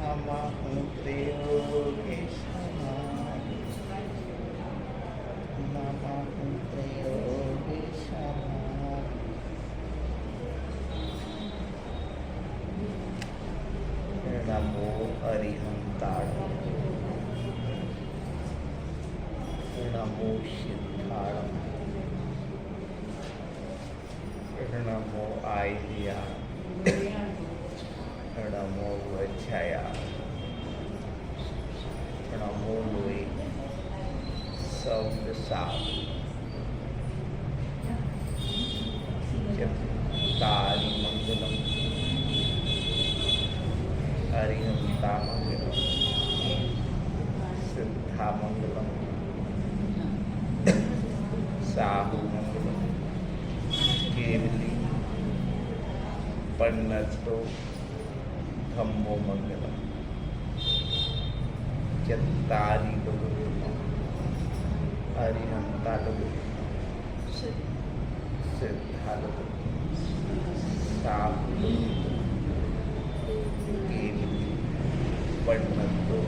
नमः त्रयोगेशाय नमः त्रयोगेशाय नमो अरिहंताय नमो सिद्धाय नमो आय्या नमो वज्रया नमो लोई सौंदसा तारी मंगलम हरिहंता मंगलम सिद्धा मंगलम साहु मंगलम केवली पन्नतो धम्मो मंगलम चत्तारी लघुत्तम हरिहंता लघुत्तम सिद्धा लघुत्तम साहु लघुत्तम केवली पन्नतो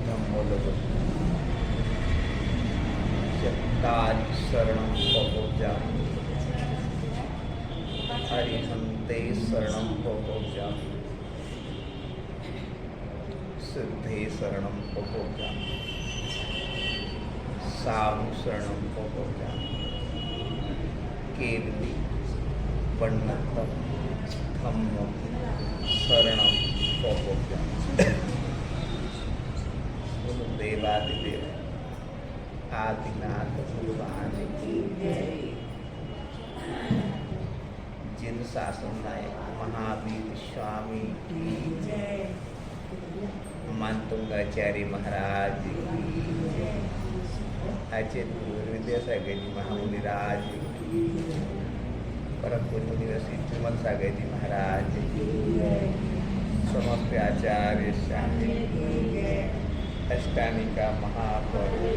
धम्मो लघुत्तम चत्तारी शरणं पहुँचा हरिहंते शरणं पहुँचा सिद्धे शरणं पहुँचा साहु शरणं पहुँचा केवली पन्नतम धम्मं शरणं पहुँचा देवादिदेव आदिनाथ भगवान की जिन शासन नायक महावीर स्वामी की मानतुंगाचार्य महाराज की आचार्य गुरु विद्यासागर जी महामुनिराज की परम पूज्य मुनिवसी चुमन सागर जी महाराज की समस्त आचार्य स्वामी अष्टानिका महाप्रभु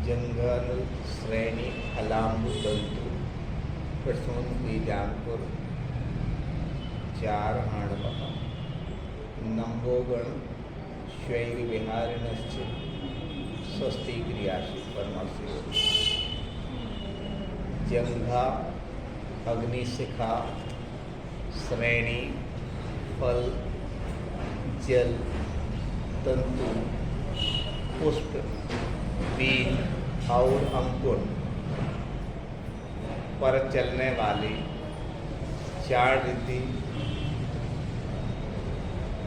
जंगल श्रेणी अलाम्बु दंतु प्रसून बीजापुर चार हाणवः नंबोगण शैल विहारिणश्च स्वस्ति क्रियासु परमर्षि जंघा अग्निशिखा श्रेणी फल जल तंतु पुष्प बीज और अंकुर पर चलने वाली चार रिद्धि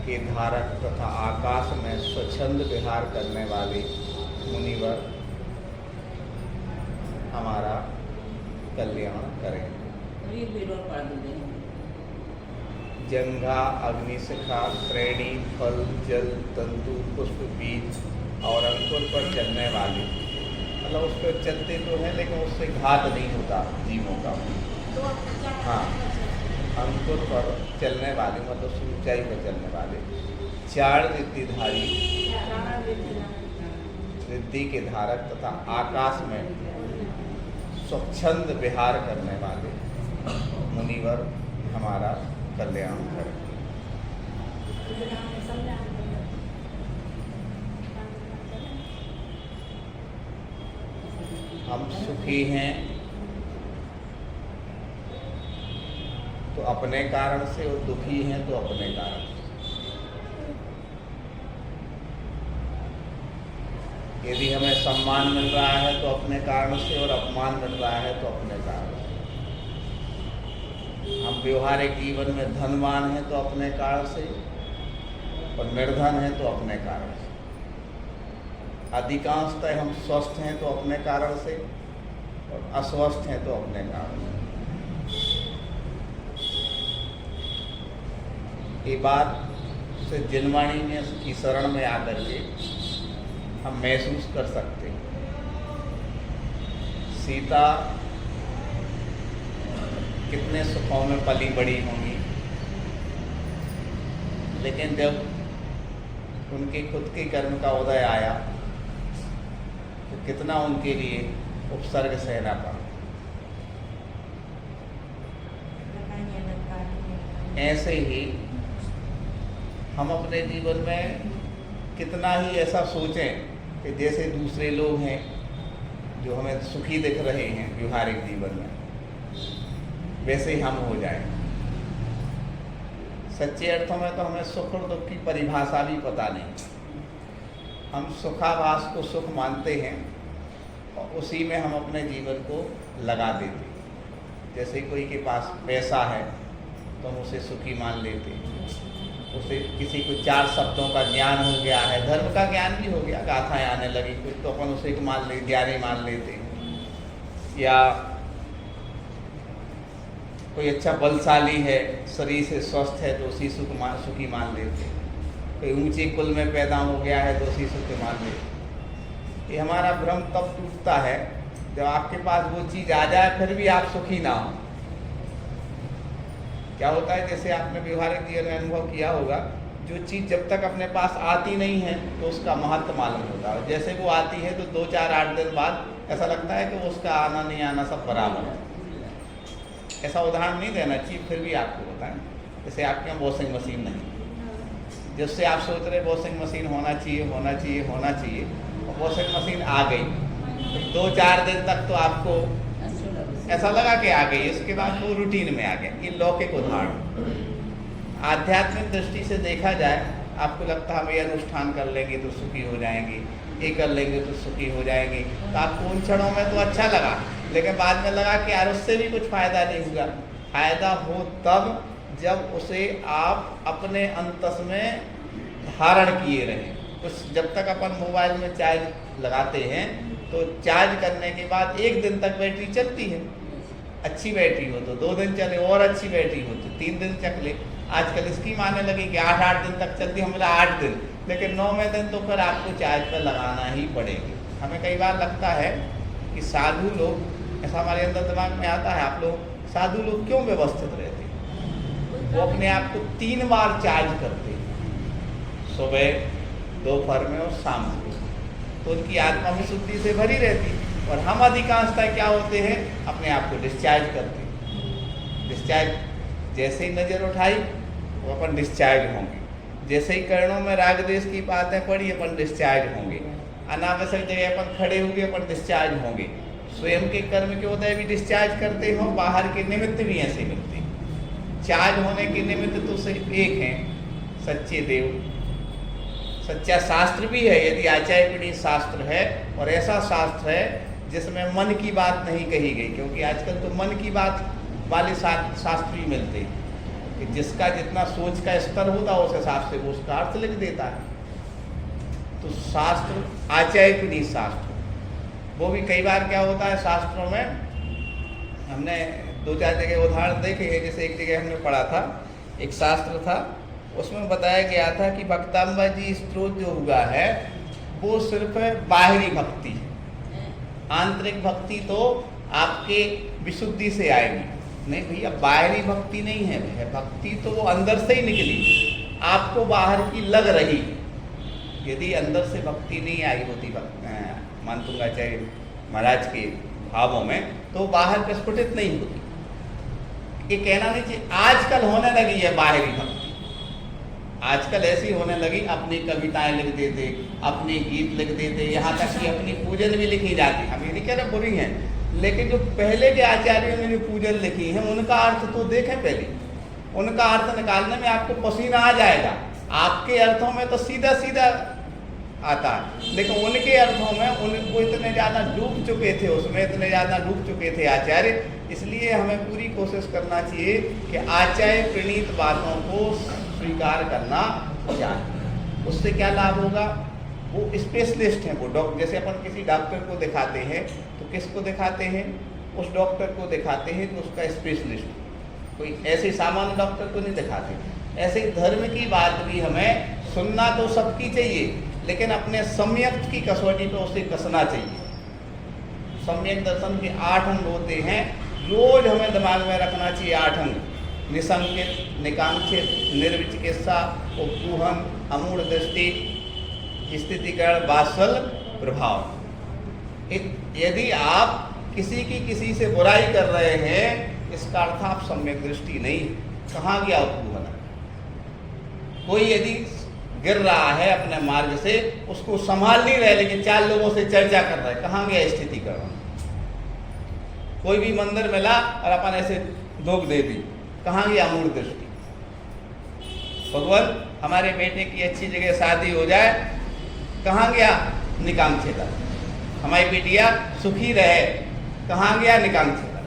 के धारक तथा आकाश में स्वच्छंद विहार करने वाले मुनिवर हमारा कल्याण करें। जंघा अग्निशिखा श्रेणी फल जल तंतु पुष्प बीज और अंकुर पर चलने वाली मतलब उस पर चलते तो हैं लेकिन उससे घात नहीं होता जीवों का। हाँ, अंकुर पर चलने वाली मतलब ऊंचाई पर चलने वाले चार रिद्धिधारी रिद्धि के धारक तथा आकाश में स्वच्छंद विहार करने वाले मुनिवर हमारा कल्याण करें। हम सुखी हैं तो अपने कारण से और दुखी हैं तो अपने कारण से। यदि हमें सम्मान मिल रहा है तो अपने कारण से और अपमान मिल रहा है तो अपने कारण से। हम व्यवहारिक जीवन में धनवान हैं तो अपने कारण से और निर्धन हैं तो अपने कारण से। अधिकांशतः हम स्वस्थ हैं तो अपने कारण से और अस्वस्थ हैं तो अपने कारण। ये बात से जिनवाणी में की शरण में आकर के हम महसूस कर सकते हैं। सीता कितने सुखों में पली बड़ी होंगी, लेकिन जब उनके खुद के कर्म का उदय आया तो कितना उनके लिए उपसर्ग सहना पड़ा। ऐसे ही हम अपने जीवन में कितना ही ऐसा सोचें कि जैसे दूसरे लोग हैं जो हमें सुखी दिख रहे हैं व्यवहारिक जीवन में, वैसे ही हम हो जाएं। सच्चे अर्थों में तो हमें सुख और दुख की परिभाषा भी पता नहीं। हम सुखाभास को सुख मानते हैं और उसी में हम अपने जीवन को लगा देते हैं। जैसे कोई के पास पैसा है तो हम उसे सुखी मान लेते हैं। उसे किसी को 4 शब्दों का ज्ञान हो गया है, धर्म का ज्ञान भी हो गया, गाथाएं आने लगी कुछ, तो अपन उसे ज्ञानी मान लेते हैं। या कोई अच्छा बलशाली है, शरीर से स्वस्थ है तो उसी सुखी मान लेते हैं। कोई ऊंचे कुल में पैदा हो गया है तो उसी सुखी मान लेते हैं। ये हमारा भ्रम तब टूटता है जब आपके पास वो चीज़ आ जाए फिर भी आप सुखी ना हो। क्या होता है, जैसे आपने व्यवहारिक जीवन में अनुभव किया होगा, जो चीज़ जब तक अपने पास आती नहीं है तो उसका महत्व मालूम होता है। जैसे वो आती है तो 2, 4, 8 दिन बाद ऐसा लगता है कि उसका आना नहीं आना सब बराबर है। ऐसा उदाहरण नहीं देना चाहिए, फिर भी आपको बताएं। जैसे आपके यहाँ वॉशिंग मशीन नहीं, जिससे आप सोच रहे वॉशिंग मशीन होना चाहिए होना चाहिए होना चाहिए, और वॉशिंग मशीन आ गई तो 2-4 दिन तक तो आपको ऐसा लगा कि आ गई, इसके बाद वो रूटीन में आ गया। ये लौकिक उदाहरण। आध्यात्मिक दृष्टि से देखा जाए, आपको लगता है हम ये अनुष्ठान कर लेंगे तो सुखी हो जाएंगे, ये कर लेंगे तो सुखी हो जाएंगे, तो आपको उन क्षणों में तो अच्छा लगा, लेकिन बाद में लगा कि यार उससे भी कुछ फ़ायदा नहीं हुआ। फ़ायदा हो तब जब उसे आप अपने अंतस में धारण किए रहें। कुछ जब तक अपन मोबाइल में चार्ज लगाते हैं तो चार्ज करने के बाद 1 दिन तक बैटरी चलती है। अच्छी बैटरी हो तो 2 दिन चले, और अच्छी बैटरी हो तो 3 दिन चल ले। आजकल स्कीम आने लगी कि 8-8 दिन तक चलती, हम बोला 8 दिन, लेकिन 9वें दिन तो फिर आपको चार्ज पर लगाना ही पड़ेगी। हमें कई बार लगता है कि साधु लोग, ऐसा हमारे अंदर दिमाग में आता है, आप लोग साधु लोग क्यों व्यवस्थित रहते हैं? वो अपने आप को 3 बार चार्ज करते हैं, सुबह, दोपहर में और शाम को, तो उनकी आत्मा विशुद्धि से भरी रहती। और हम अधिकांशतः क्या होते हैं, अपने आप को डिस्चार्ज करते हैं। डिस्चार्ज जैसे ही नज़र उठाई वो अपन डिस्चार्ज होंगे, जैसे ही कर्णों में राग द्वेष की बातें पड़ी अपन डिस्चार्ज होंगे, अनावश्यक जगह अपन खड़े होंगे अपन डिस्चार्ज होंगे। स्वयं के कर्म के उदय भी डिस्चार्ज करते हो, बाहर के निमित्त भी ऐसे मिलते हैं। चार्ज होने के निमित्त तो सिर्फ एक हैं, सच्चे देव। सच्चा शास्त्र भी है, यदि आचार्यपीढ़ी शास्त्र है, और ऐसा शास्त्र है जिसमें मन की बात नहीं कही गई, क्योंकि आजकल तो मन की बात वाले शास्त्र भी मिलते हैं कि जिसका जितना सोच का स्तर होता है उस हिसाब से वो उसका अर्थ लिख देता है। तो शास्त्र आचार्यपीढ़ी शास्त्र, वो भी कई बार क्या होता है शास्त्रों में, हमने 2-4 जगह उदाहरण देखे हैं। जैसे एक जगह हमने पढ़ा था, एक शास्त्र था, उसमें बताया गया था कि भक्ताम्बा जी स्तोत्र जो हुआ है वो सिर्फ बाहरी भक्ति है, आंतरिक भक्ति तो आपके विशुद्धि से आएगी। नहीं भैया, बाहरी भक्ति नहीं है, भक्ति तो वो अंदर से ही निकली, आपको बाहर की लग रही। यदि अंदर से भक्ति नहीं आई होती मानतुंगाचार्य महाराज के भावों में, तो बाहर प्रस्फुटित नहीं होती। ये कहना नहीं चाहिए। आजकल होने लगी है बाहरी भक्ति, आजकल ऐसी होने लगी, अपनी कविताएं लिख देते, अपने गीत लिख देते, यहाँ तक कि अपनी पूजन भी लिखी जाती। हम ये नहीं कह रहे बुरी हैं, लेकिन जो पहले के आचार्यों ने जो पूजन लिखी है उनका अर्थ तो देखें पहले। उनका अर्थ निकालने में आपको पसीना आ जाएगा। आपके अर्थों में तो सीधा सीधा आता है, लेकिन उनके अर्थों में उनको इतने ज़्यादा डूब चुके थे, उसमें इतने ज़्यादा डूब चुके थे आचार्य। इसलिए हमें पूरी कोशिश करना चाहिए कि आचार्य प्रणीत बातों को स्वीकार करना चाहिए। उससे क्या लाभ होगा? वो स्पेशलिस्ट हैं। वो डॉक्टर, जैसे अपन किसी डॉक्टर को दिखाते हैं तो किसको दिखाते हैं? उस डॉक्टर को दिखाते हैं तो उसका स्पेशलिस्ट, कोई ऐसे सामान्य डॉक्टर को नहीं दिखाते। ऐसे ही धर्म की बात भी हमें सुनना तो सबकी चाहिए, लेकिन अपने सम्यक की कसौटी पर उसे कसना चाहिए। सम्यक दर्शन के 8 अंग होते हैं, रोज हमें दिमाग में रखना चाहिए 8 अंग: निसंकित, निकांक्षित, निर्विचिकित्सा, उपगूहन, अमूढ़ दृष्टि, स्थितिकरण, वात्सल, प्रभाव। यदि आप किसी की किसी से बुराई कर रहे हैं, इसका अर्थ आप सम्यक दृष्टि नहीं। कहाँ गया उपगूहन? कोई यदि गिर रहा है अपने मार्ग से, उसको संभाल नहीं रहे लेकिन 4 लोगों से चर्चा कर रहा है, कहाँ गया स्थितिकरण? कोई भी मंदिर मिला और अपन ऐसे धोख दे दी, कहाँ गया अमूढ़ दृष्टि? भगवान हमारे बेटे की अच्छी जगह शादी हो जाए, कहाँ गया निकांक्षिता? हमारी बेटिया सुखी रहे, कहाँ गया निकांक्षिता?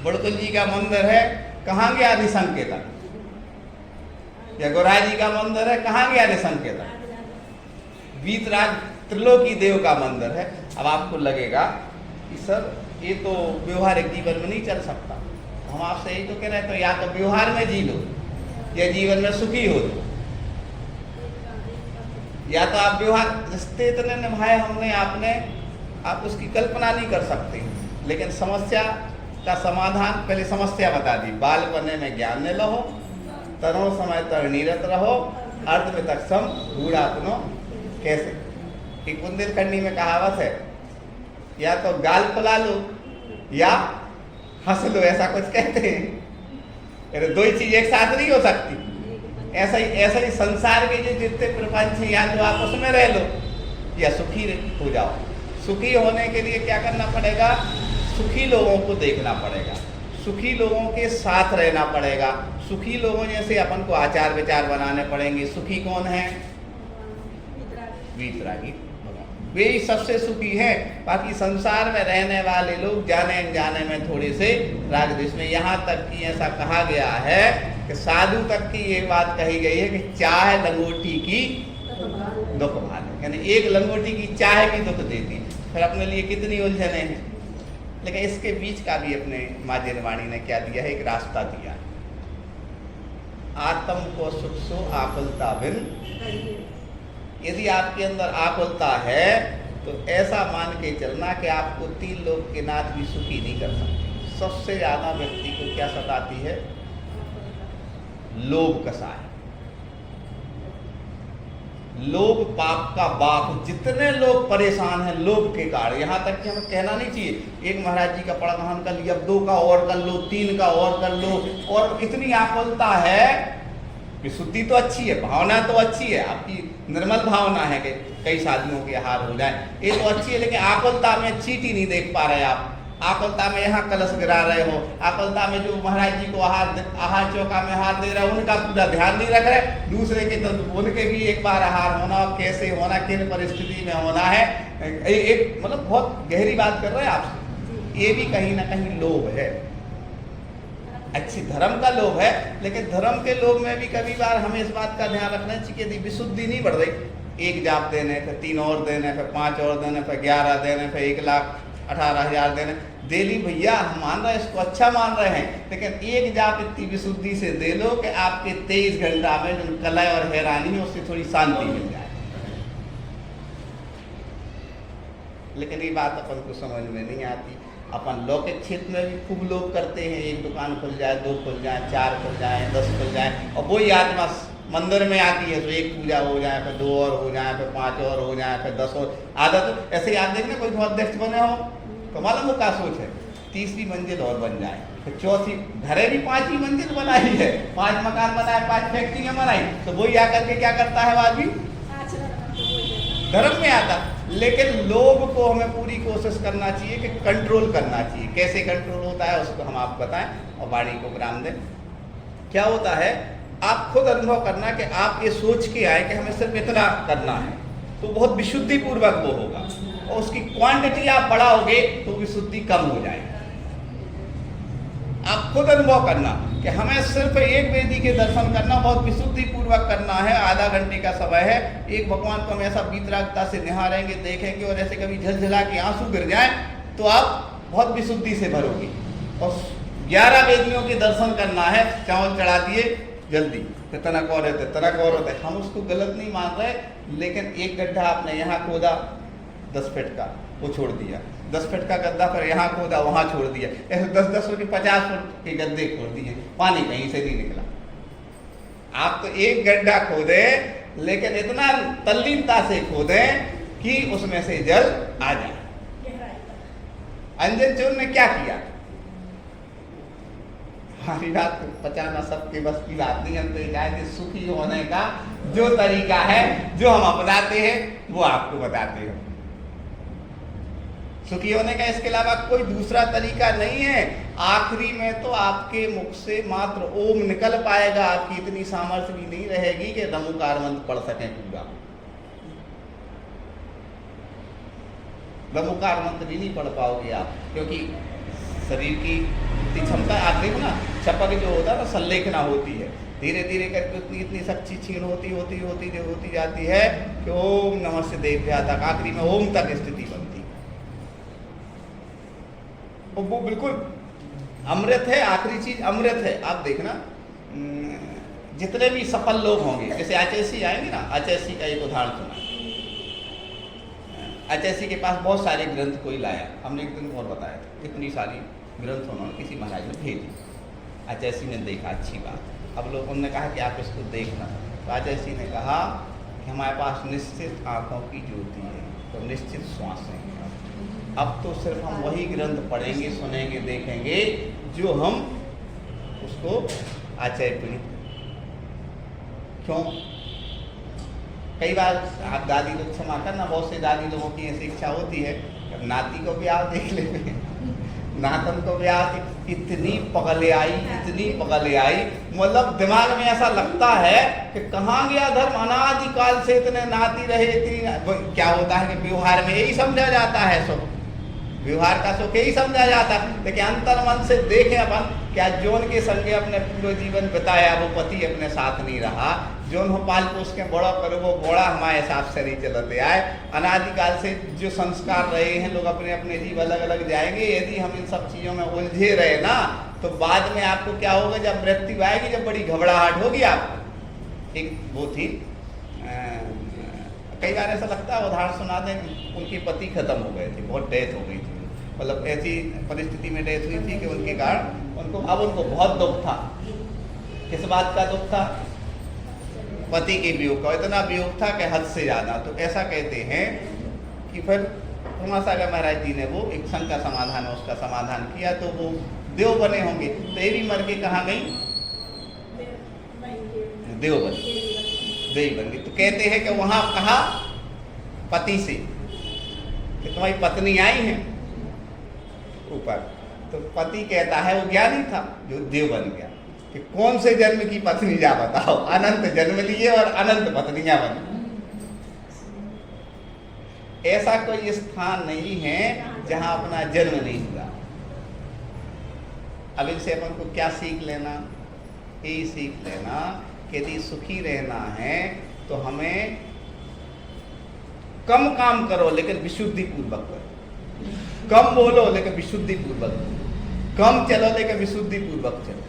बड़कुल जी का मंदिर है, कहाँ गया निसंकेता? या गोराई जी का मंदिर है, कहाँ गया निसंकेता? वीतराग त्रिलोकी देव का मंदिर है। अब आपको लगेगा कि सर ये तो व्यवहारिक जीवन में नहीं चल सकता। हम आपसे यही तो कह रहे हैं, तो या तो व्यवहार में जी लो या जीवन में सुखी हो लो, या तो आप व्यवहार रिश्ते इतने निभाए हमने आपने, आप उसकी कल्पना नहीं कर सकते। लेकिन समस्या का समाधान, पहले समस्या बता दी। बालपने में ज्ञान न लहो, तरुण समय तर नीरत रहो, अर्ध में तक सम बूढ़ापनो कैसे। एक बुंदेलखंडी में कहावत है, या तो गाल फुला लो या हंस लो, ऐसा कुछ कहते हैं। दो ही चीज एक साथ नहीं हो सकती। ऐसा ही संसार के जो जितने प्रपंच हैं, या तो आप उसमें रह लो या सुखी हो जाओ। सुखी होने के लिए क्या करना पड़ेगा? सुखी लोगों को देखना पड़ेगा, सुखी लोगों के साथ रहना पड़ेगा, सुखी लोगों जैसे अपन को आचार विचार बनाने पड़ेंगे। सुखी कौन है? वीतरागी, वे ही सबसे सुखी है। बाकी संसार में रहने वाले लोग जाने अनजाने में थोड़े से राग द्वेष में, यहाँ तक कि ऐसा कहा गया है कि साधु तक की ये बात कही गई है कि चाह लंगोटी की दुख भाले, यानी एक लंगोटी की चाह भी दुख देती। फिर अपने लिए कितनी उलझने हैं। लेकिन इसके बीच का भी अपने माँ जिनवाणी ने क्या दिया है? एक रास्ता दिया। आत्म को सुख सो आकुलता बिन। यदि आपके अंदर आकुलता है तो ऐसा मान के चलना कि आपको 3 लोग के नाथ भी सुखी नहीं कर सकते। सबसे ज्यादा व्यक्ति को क्या सताती है? लोभ कसाय। लोभ पाप का बाप। जितने लोग परेशान हैं लोभ के कारण, यहाँ तक कि हमें कहना नहीं चाहिए एक महाराज जी का पड़धान कर लिया, 2 का और कर लो, 3 का और कर लो, और इतनी आकुलता है। विशुद्धि तो अच्छी है, भावना तो अच्छी है, आपकी निर्मल भावना है कि कई शादियों के हार हो जाए, ये तो अच्छी है। लेकिन आकुलता में चीटी नहीं देख पा रहे आप, आकुलता में यहाँ कलश गिरा रहे हो, आकुलता में जो महाराज जी को आहार चौका में हार दे रहा है उनका पूरा ध्यान नहीं रख रहे, दूसरे के तो उनके भी एक बार आहार होना, कैसे होना, किन परिस्थिति में होना है, एक मतलब बहुत गहरी बात कर रहे हैं आपसे। ये भी कहीं ना कहीं लोभ है, अच्छी धर्म का लोभ है। लेकिन धर्म के लोभ में भी कभी बार हमें इस बात का ध्यान रखना चाहिए कि विशुद्धि नहीं बढ़ रही। 1 जाप देने, फिर 3 और देने, फिर 5 और देने, फिर 11 देने, फिर 1,18,000 देने दे ली। भैया हम मान रहे हैं, इसको अच्छा मान रहे हैं, लेकिन 1 जाप इतनी विशुद्धि से दे लो कि आपके 23 घंटा में जो कलह और हैरानी है उससे थोड़ी शांति मिल जाए। लेकिन ये बात अपन को समझ में नहीं आती। अपन लौकिक क्षेत्र में भी खूब लोग करते हैं, 1 दुकान खुल जाए, 2 खुल जाए, 4 खुल जाए, 10 खुल जाए, और वही आत्मा मंदिर में आती है तो 1 पूजा हो जाए, फिर 2 और हो जाए, फिर 5 और हो जाए, फिर 10 और। आदत ऐसे ही आप देखना, कोई अध्यक्ष बने हो तो मालूम क्या सोच है, 30वीं मंजिल और बन जाए, फिर 4थी, घरे भी 5वीं मंजिल बनाई है, 5 मकान बनाए, 5 फैक्ट्रियां बनाई, तो वही आकर के क्या करता है आदमी? धर्म में आता। लेकिन लोभ को हमें पूरी कोशिश करना चाहिए कि कंट्रोल करना चाहिए। कैसे कंट्रोल होता है उसको हम आपको बताएं और वाणी को विराम दें। क्या होता है, आप खुद अनुभव करना कि आप ये सोच के आए कि हमें सिर्फ इतना करना है, तो बहुत विशुद्धि पूर्वक वो होगा, और उसकी क्वांटिटी आप बढ़ाओगे तो विशुद्धि कम हो जाएगी। आप खुद अनुभव करना कि हमें सिर्फ एक वेदी के दर्शन करना, बहुत विशुद्धि पूर्वक करना है। आधा घंटे का समय है, एक भगवान को हम ऐसा वीतरागता से निहारेंगे, देखेंगे, और ऐसे कभी झलझला के आंसू गिर जाए तो आप बहुत विशुद्धि से भरोगे। और 11 वेदियों के दर्शन करना है, चावल चढ़ा दिए जल्दी, तनक और होते, हम उसको गलत नहीं मान रहे, लेकिन एक गड्ढा आपने यहाँ खोदा 10 फीट का, वो छोड़ दिया, 10 फीट का गड्ढा पर यहाँ खोदा, वहाँ छोड़ दिया, ऐसे 10-10 फुट 50 फुट के गड्ढे खोद दिए, पानी कहीं से नहीं निकला। आप तो एक गड्ढा खोदे, लेकिन इतना तल्लीनता से खोदे कि उसमें से जल आ जाए। अंजन चोर ने क्या किया? हमारी बात पचाना सबके बस की बात नहीं। हम तो एक सुखी होने का जो तरीका है, जो हम अपनाते हैं, वो आपको बताते हैं। सुखी होने का इसके अलावा कोई दूसरा तरीका नहीं है। आखिरी में तो आपके मुख से मात्र ओम निकल पाएगा, आपकी इतनी सामर्थ्य भी नहीं रहेगी कि रमुकार मंत्र पढ़ सकें पूरा। रमुकार मंत्र भी नहीं पढ़ पाओगे आप, क्योंकि शरीर की क्षमता आप देखो ना, चपक जो होता है ना, संलेखना होती है, धीरे धीरे करके उतनी इतनी शक्ति क्षीण होती जाती है कि ओम नमः शिवाय तक, आखिरी में ओम तक स्थिति बनती है। वो बिल्कुल अमृत है, आखिरी चीज अमृत है। आप देखना, जितने भी सफल लोग होंगे, जैसे आचैसी आएंगे ना, आचैसी का एक उदाहरण सुना। आचैसी के पास बहुत सारे ग्रंथ कोई लाया, हमने एक दिन और बताया था, इतनी सारी ग्रंथ उन्होंने किसी महाराज ने भेजी। आचैसी ने देखा, अच्छी बात, अब लोगों ने कहा कि आप इसको देखना। तो आचैसी ने कहा कि हमारे पास निश्चित आंखों की ज्योति है, तो निश्चित श्वासें हैं, अब तो सिर्फ हम वही ग्रंथ पढ़ेंगे, सुनेंगे, देखेंगे जो हम उसको आचय पीड़ित। क्यों? कई बार आप दादी लोग क्षमा करना, बहुत से दादी लोगों की ऐसी इच्छा होती है, अब नाती को ब्याह देख लेते, नातन को ब्याह, इतनी पगले आई, मतलब दिमाग में ऐसा लगता है कि कहाँ गया धर्म, अनादिकाल से इतने नाती रहे, इतनी। क्या होता है कि व्यवहार में यही समझा जाता है, सुख व्यवहार का सुख यही समझा जाता है, लेकिन अंतर मन से देखें अपन, क्या जोन के संगे अपने पूरे जीवन बिताया, वो पति अपने साथ नहीं रहा, जोन हो पाल पोस के बड़ा करो, वो बड़ा हमारे हिसाब से नहीं चलते आए। अनादिकाल से जो संस्कार रहे हैं, लोग अपने अपने जीव अलग अलग जाएंगे। यदि हम इन सब चीज़ों में उलझे रहे ना, तो बाद में आपको क्या होगा, जब मृत्यु आएगी, जब बड़ी घबराहट होगी आपको। एक वो थी, कई बार ऐसा लगता है, उदाहरण सुना दें, उनके पति खत्म हो गए थे, बहुत डेथ हो गई थी, मतलब ऐसी परिस्थिति में डेथ हुई थी कि उनके कारण उनको बहुत दुख था। किस बात का दुख था? पति के वियोग का। इतना वियोग था कि हद से ज़्यादा। तो ऐसा कहते हैं कि फिर उमासागर महाराज जी ने वो एक शंका समाधान, उसका समाधान किया, तो वो देव बने होंगे। तो ये भी मर के कहाँ गई? देव बन गई। तो कहते हैं कि वहाँ कहा पति से कि तुम्हारी पत्नी आई है ऊपर। तो पति कहता है, वो ज्ञानी था जो देव बन गया, कि कौन से जन्म की पत्नी जा बताओ, अनंत जन्म लिए और अनंत पत्नियां बनी। ऐसा कोई स्थान नहीं है जहां अपना जन्म नहीं हुआ। अब इनसे अपन को क्या सीख लेना? यही सीख लेना कि यदि सुखी रहना है तो हमें कम काम करो लेकिन विशुद्धि पूर्वक करो, कम बोलो लेकिन विशुद्धि पूर्वक बोलो, कम चलो लेकिन विशुद्धि पूर्वक चलो।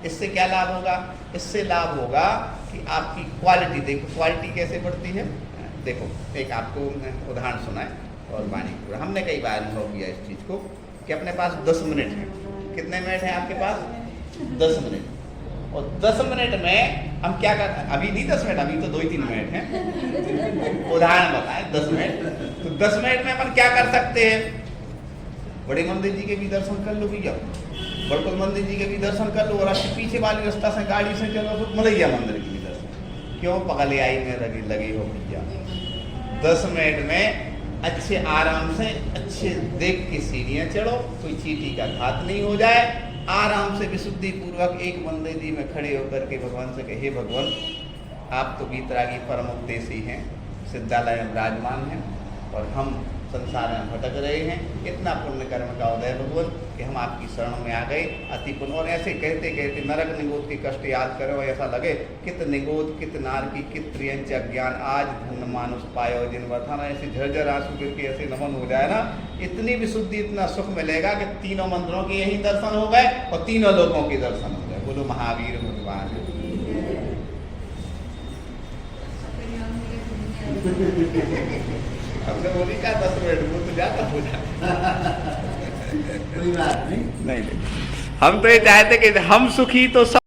इससे क्या लाभ होगा? इससे लाभ होगा कि आपकी क्वालिटी, देखो क्वालिटी कैसे बढ़ती है। देखो एक आपको उदाहरण सुनाए और वाणी, हमने कई बार अनुभव किया इस चीज़ को कि अपने पास 10 मिनट है। कितने मिनट हैं आपके पास? 10 मिनट। और 10 मिनट में हम क्या कर, अभी नहीं 10 मिनट, अभी तो 2-3 मिनट हैं, उदाहरण बताएं 10 मिनट। तो 10 मिनट में अपन क्या कर सकते हैं? बड़े मंदिर जी के भी दर्शन कर लो भैया, बड़कुल मंदिर जी के भी दर्शन कर लो, और पीछे वाली रास्ता से गाड़ी से चलो तो मलैया मंदिर के भी दर्शन। क्यों पगले आई में लगे हो भैया? 10 मिनट में अच्छे आराम से अच्छे देख के सीढ़ियाँ चढ़ो, कोई चींटी का घात नहीं हो जाए, आराम से विशुद्धि पूर्वक एक मंदिर जी में खड़े होकर के भगवान से कहे, भगवान आप तो वीतरागी परम उपदेशी हैं, सिद्धालय में विराजमान हैं, और हम संसार में भटक रहे हैं। इतना पुण्य कर्म का उदय भगवान कि हम आपकी शरण में आ गए, अति पुण्य। और ऐसे कहते कहते नरक निगोद के कष्ट याद करो, ऐसा लगे कित निगोद कित नार की कित प्रियंच अज्ञान, आज धन मानुष पायो जिन वर्था ना। ऐसे झरझर आंसू गिर के ऐसे नमन हो जाए ना, इतनी विशुद्धि इतना सुख मिलेगा कि तीनों मंदिरों के यही दर्शन हो गए और तीनों लोगों के दर्शन हो गए। बोलो महावीर भगवान। हमने बोली का 10 मिनट वो तो ज्यादा हो जाता। कोई बात नहीं। नहीं हम तो ये चाहते कि हम सुखी तो सब